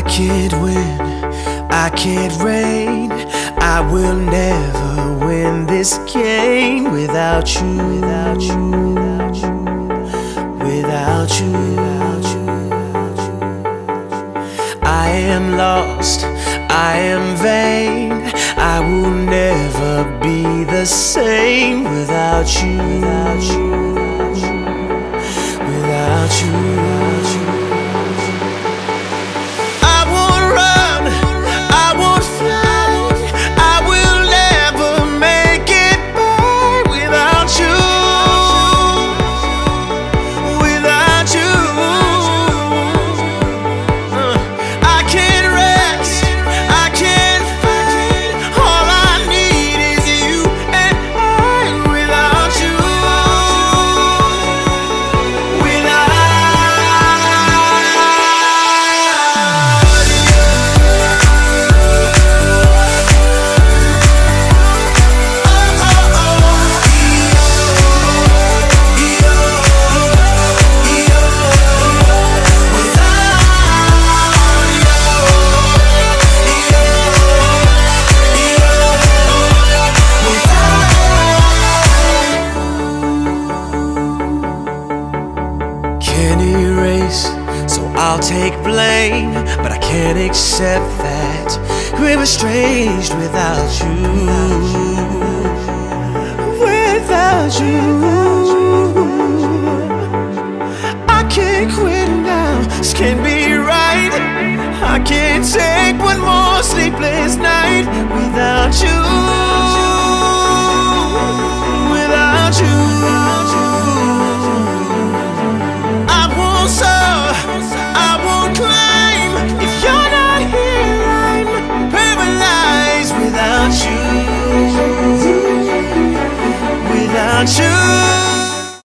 I can't win, I can't reign. I will never win this game without you, without you, without you, without you, without you. I am lost, I am vain. I will never be the same without you, without you, without you, without you. I won't run, I won't fly. I will never make it by without you, without you. I can't rest, I can't fight. All I need is you and I without you, without can't erase, so I'll take blame, but I can't accept that we're estranged without you, without you. I can't quit now, this can't be right. I can't take one more sleepless night without you, without you. I won't soar, I won't climb. If you're not here, I'm paralyzed without you, without you.